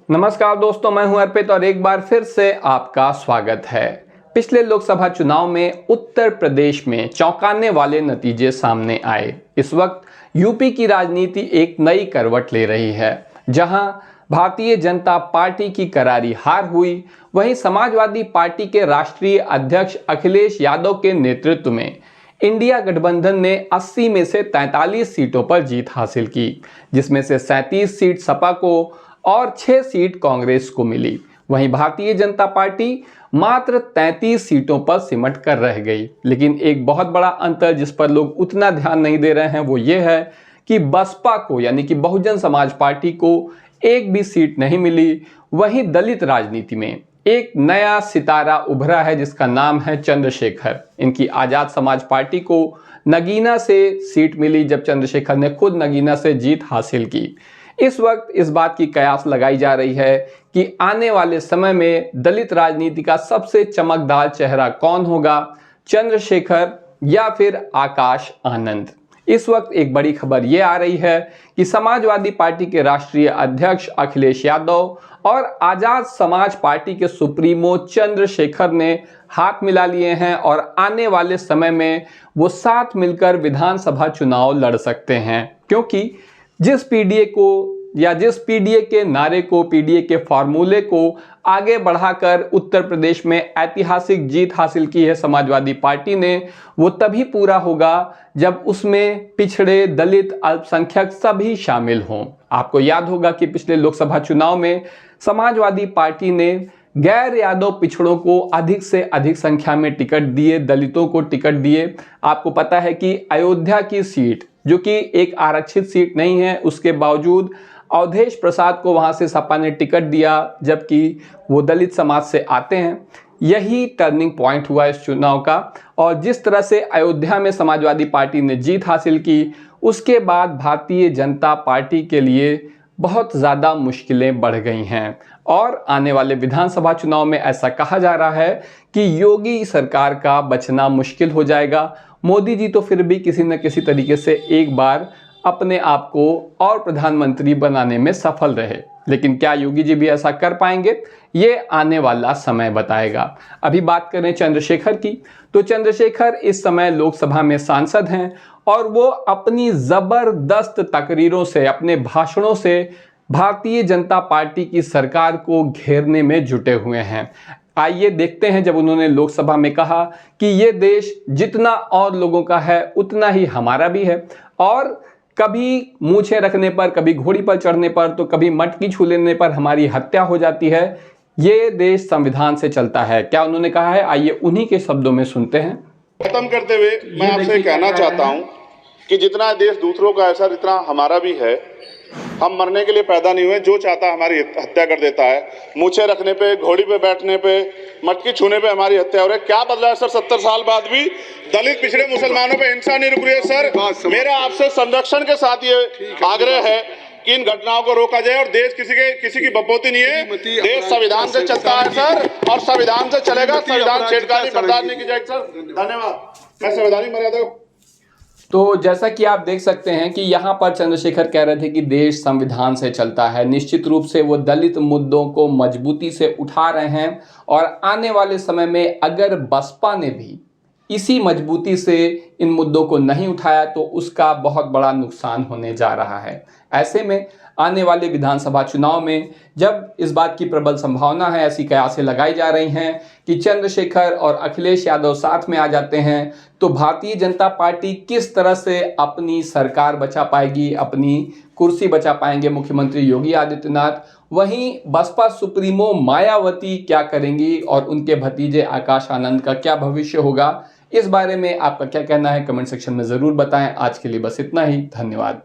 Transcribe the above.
नमस्कार दोस्तों, मैं हूं अर्पित और एक बार फिर से आपका स्वागत है। पिछले लोकसभा चुनाव में उत्तर प्रदेश में चौंकाने वाले नतीजे सामने आए। इस वक्त यूपी की राजनीति एक नई करवट ले रही है। जहां भारतीय जनता पार्टी की करारी हार हुई, वहीं समाजवादी पार्टी के राष्ट्रीय अध्यक्ष अखिलेश यादव के नेतृत्व में इंडिया गठबंधन ने 80 में से 43 सीटों पर जीत हासिल की, जिसमें से 37 सीट सपा को और 6 सीट कांग्रेस को मिली। वहीं भारतीय जनता पार्टी मात्र 33 सीटों पर सिमट कर रह गई। लेकिन एक बहुत बड़ा अंतर जिस पर लोग उतना ध्यान नहीं दे रहे हैं वो ये है कि बसपा को यानी कि बहुजन समाज पार्टी को एक भी सीट नहीं मिली। वहीं दलित राजनीति में एक नया सितारा उभरा है जिसका नाम है चंद्रशेखर। इनकी आजाद समाज पार्टी को नगीना से सीट मिली, जब चंद्रशेखर ने खुद नगीना से जीत हासिल की। इस वक्त इस बात की कयास लगाई जा रही है कि आने वाले समय में दलित राजनीति का सबसे चमकदार चेहरा कौन होगा, चंद्रशेखर या फिर आकाश आनंद। इस वक्त एक बड़ी खबर यह आ रही है कि समाजवादी पार्टी के राष्ट्रीय अध्यक्ष अखिलेश यादव और आजाद समाज पार्टी के सुप्रीमो चंद्रशेखर ने हाथ मिला लिए हैं और आने वाले समय में वो साथ मिलकर विधानसभा चुनाव लड़ सकते हैं। क्योंकि जिस पीडीए को या जिस पीडीए के नारे को, पीडीए के फॉर्मूले को आगे बढ़ाकर उत्तर प्रदेश में ऐतिहासिक जीत हासिल की है समाजवादी पार्टी ने, वो तभी पूरा होगा जब उसमें पिछड़े, दलित, अल्पसंख्यक सभी शामिल हों। आपको याद होगा कि पिछले लोकसभा चुनाव में समाजवादी पार्टी ने गैर यादव पिछड़ों को अधिक से अधिक संख्या में टिकट दिए, दलितों को टिकट दिए। आपको पता है कि अयोध्या की सीट, जो कि एक आरक्षित सीट नहीं है, उसके बावजूद अवधेश प्रसाद को वहां से सपा ने टिकट दिया, जबकि वो दलित समाज से आते हैं। यही टर्निंग पॉइंट हुआ इस चुनाव का। और जिस तरह से अयोध्या में समाजवादी पार्टी ने जीत हासिल की, उसके बाद भारतीय जनता पार्टी के लिए बहुत ज़्यादा मुश्किलें बढ़ गई हैं। और आने वाले विधानसभा चुनाव में ऐसा कहा जा रहा है कि योगी सरकार का बचना मुश्किल हो जाएगा। मोदी जी तो फिर भी किसी न किसी तरीके से एक बार अपने आप को और प्रधानमंत्री बनाने में सफल रहे, लेकिन क्या योगी जी भी ऐसा कर पाएंगे, ये आने वाला समय बताएगा। अभी बात करें चंद्रशेखर की, तो चंद्रशेखर इस समय लोकसभा में सांसद हैं और वो अपनी ज़बरदस्त तकरीरों से, अपने भाषणों से भारतीय जनता पार्टी की सरकार को घेरने में जुटे हुए हैं। आइए देखते हैं, जब उन्होंने लोकसभा में कहा कि ये देश जितना और लोगों का है उतना ही हमारा भी है, और कभी मूछें रखने पर, कभी घोड़ी पर चढ़ने पर, तो कभी मटकी छू लेने पर हमारी हत्या हो जाती है। ये देश संविधान से चलता है। क्या उन्होंने कहा है, आइए उन्हीं के शब्दों में सुनते हैं। खत्म करते हुए मैं आपसे कहना चाहता हूं कि जितना देश दूसरों का ऐसा, जितना हमारा भी है। हम मरने के लिए पैदा नहीं हुए, जो चाहता है हमारी हत्या कर देता है। मूछें रखने पे, घोड़ी पे बैठने पे, मटकी छूने पे हमारी हत्या हो रही है। क्या बदला है सर? 70 साल बाद भी दलित, पिछड़े, मुसलमानों पे हिंसा नहीं रुक रही है। सर, मेरा आपसे संरक्षण के साथ ये आग्रह है कि इन घटनाओं को रोका जाए। और देश किसी की बपोती नहीं है, देश संविधान से चलता है सर, और संविधान से चलेगा। संविधान छेड़खानी बर्दाश्त नहीं की जाएगी सर। धन्यवाद। मैं संवैधानिक मर्यादा। तो जैसा कि आप देख सकते हैं कि यहाँ पर चंद्रशेखर कह रहे थे कि देश संविधान से चलता है। निश्चित रूप से वो दलित मुद्दों को मजबूती से उठा रहे हैं, और आने वाले समय में अगर बसपा ने भी इसी मजबूती से इन मुद्दों को नहीं उठाया तो उसका बहुत बड़ा नुकसान होने जा रहा है। ऐसे में आने वाले विधानसभा चुनाव में जब इस बात की प्रबल संभावना है, ऐसी कयासें लगाई जा रही हैं कि चंद्रशेखर और अखिलेश यादव साथ में आ जाते हैं, तो भारतीय जनता पार्टी किस तरह से अपनी सरकार बचा पाएगी, अपनी कुर्सी बचा पाएंगे मुख्यमंत्री योगी आदित्यनाथ। वहीं बसपा सुप्रीमो मायावती क्या करेंगी और उनके भतीजे आकाश आनंद का क्या भविष्य होगा, इस बारे में आपका क्या कहना है कमेंट सेक्शन में ज़रूर बताएं। आज के लिए बस इतना ही। धन्यवाद।